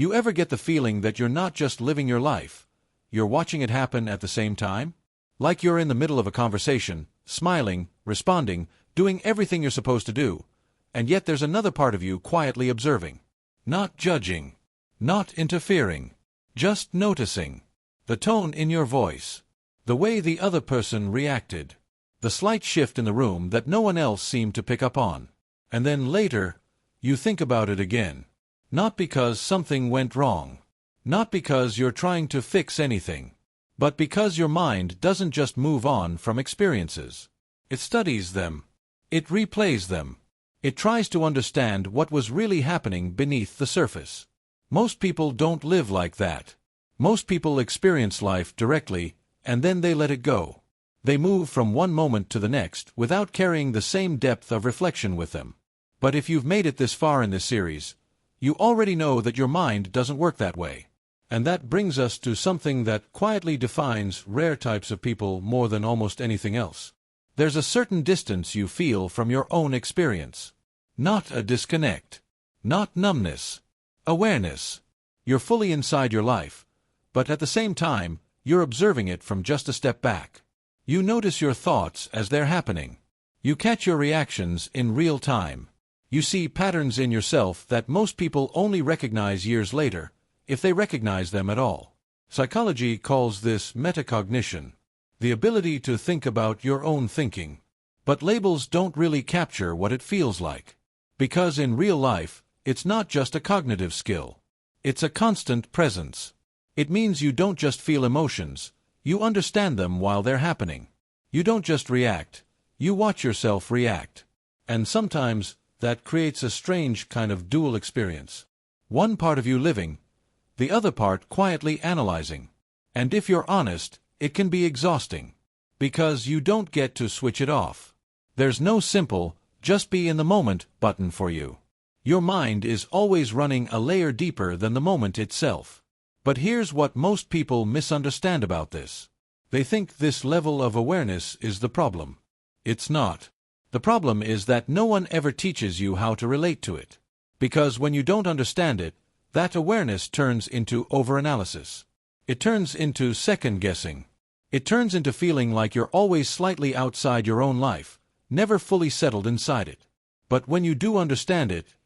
You ever get the feeling that you're not just living your life, you're watching it happen at the same time? Like you're in the middle of a conversation, smiling, responding, doing everything you're supposed to do, and yet there's another part of you quietly observing. Not judging. Not interfering. Just noticing. The tone in your voice. The way the other person reacted. The slight shift in the room that no one else seemed to pick up on. And then later, you think about it again. Not because something went wrong. Not because you're trying to fix anything. But because your mind doesn't just move on from experiences. It studies them. It replays them. It tries to understand what was really happening beneath the surface. Most people don't live like that. Most people experience life directly, and then they let it go. They move from one moment to the next without carrying the same depth of reflection with them. But if you've made it this far in this series, you already know that your mind doesn't work that way. And that brings us to something that quietly defines rare types of people more than almost anything else. There's a certain distance you feel from your own experience. Not a disconnect. Not numbness. Awareness. You're fully inside your life, but at the same time, you're observing it from just a step back. You notice your thoughts as they're happening. You catch your reactions in real time. You see patterns in yourself that most people only recognize years later, if they recognize them at all. Psychology calls this metacognition, the ability to think about your own thinking. But labels don't really capture what it feels like. Because in real life, it's not just a cognitive skill. It's a constant presence. It means you don't just feel emotions, you understand them while they're happening. You don't just react, you watch yourself react. And sometimes, that creates a strange kind of dual experience. One part of you living, the other part quietly analyzing. And if you're honest, it can be exhausting. Because you don't get to switch it off. There's no simple, just be in the moment button for you. Your mind is always running a layer deeper than the moment itself. But here's what most people misunderstand about this. They think this level of awareness is the problem. It's not. The problem is that no one ever teaches you how to relate to it. Because when you don't understand it, that awareness turns into overanalysis. It turns into second-guessing. It turns into feeling like you're always slightly outside your own life, never fully settled inside it. But when you do understand it,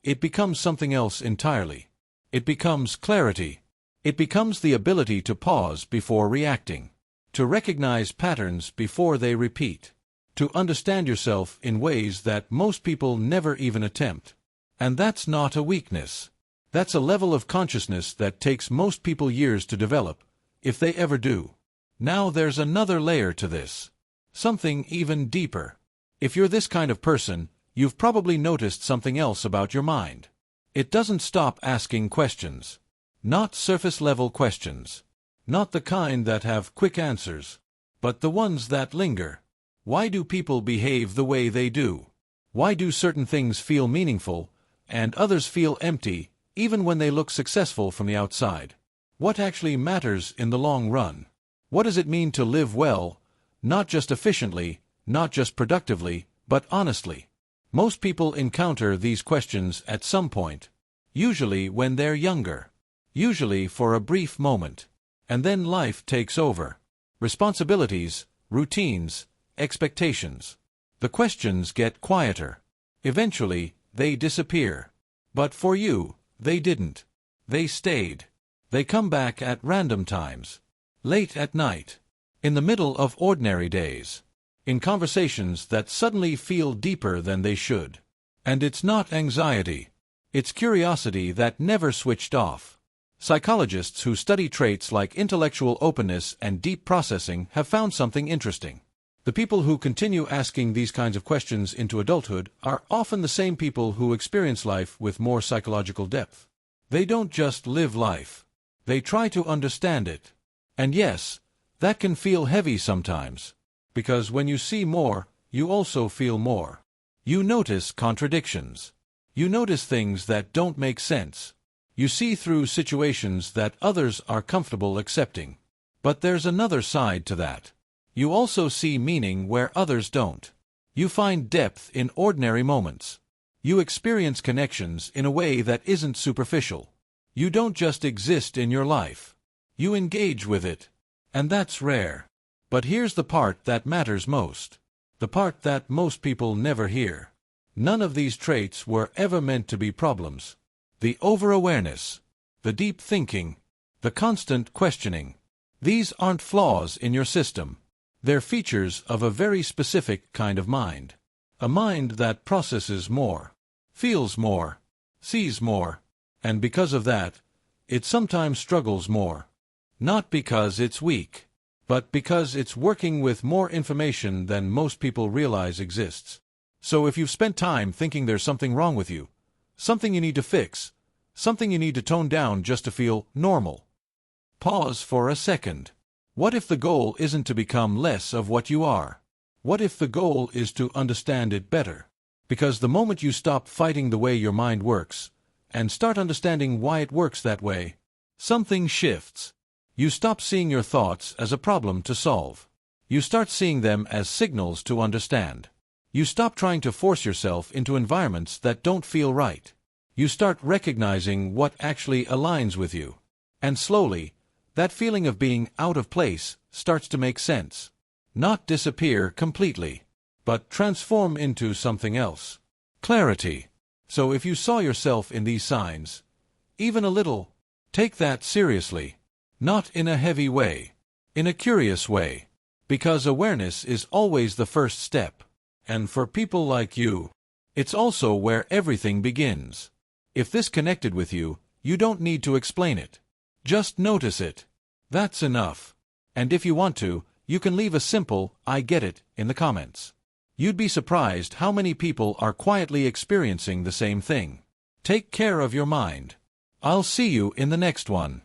it becomes something else entirely. It becomes clarity. It becomes the ability to pause before reacting, to recognize patterns before they repeat, to understand yourself in ways that most people never even attempt. And that's not a weakness. That's a level of consciousness that takes most people years to develop, if they ever do. Now there's another layer to this. Something even deeper. If you're this kind of person, you've probably noticed something else about your mind. It doesn't stop asking questions. Not surface-level questions. Not the kind that have quick answers. But the ones that linger. Why do people behave the way they do? Why do certain things feel meaningful, and others feel empty, even when they look successful from the outside? What actually matters in the long run? What does it mean to live well, not just efficiently, not just productively, but honestly? Most people encounter these questions at some point, usually when they're younger, usually for a brief moment, and then life takes over. Responsibilities, routines, expectations. The questions get quieter. Eventually, they disappear. But for you, they didn't. They stayed. They come back at random times. Late at night. In the middle of ordinary days. In conversations that suddenly feel deeper than they should. And it's not anxiety. It's curiosity that never switched off. Psychologists who study traits like intellectual openness and deep processing have found something interesting. The people who continue asking these kinds of questions into adulthood are often the same people who experience life with more psychological depth. They don't just live life. They try to understand it. And yes, that can feel heavy sometimes. Because when you see more, you also feel more. You notice contradictions. You notice things that don't make sense. You see through situations that others are comfortable accepting. But there's another side to that. You also see meaning where others don't. You find depth in ordinary moments. You experience connections in a way that isn't superficial. You don't just exist in your life. You engage with it. And that's rare. But here's the part that matters most. The part that most people never hear. None of these traits were ever meant to be problems. The over-awareness, the deep thinking, the constant questioning. These aren't flaws in your system. They're features of a very specific kind of mind. A mind that processes more, feels more, sees more, and because of that, it sometimes struggles more. Not because it's weak, but because it's working with more information than most people realize exists. So if you've spent time thinking there's something wrong with you, something you need to fix, something you need to tone down just to feel normal, pause for a second. What if the goal isn't to become less of what you are? What if the goal is to understand it better? Because the moment you stop fighting the way your mind works, and start understanding why it works that way, something shifts. You stop seeing your thoughts as a problem to solve. You start seeing them as signals to understand. You stop trying to force yourself into environments that don't feel right. You start recognizing what actually aligns with you. And slowly, that feeling of being out of place starts to make sense. Not disappear completely, but transform into something else. Clarity. So if you saw yourself in these signs, even a little, take that seriously. Not in a heavy way, in a curious way. Because awareness is always the first step. And for people like you, it's also where everything begins. If this connected with you, you don't need to explain it. Just notice it. That's enough. And if you want to, you can leave a simple, "I get it," in the comments. You'd be surprised how many people are quietly experiencing the same thing. Take care of your mind. I'll see you in the next one.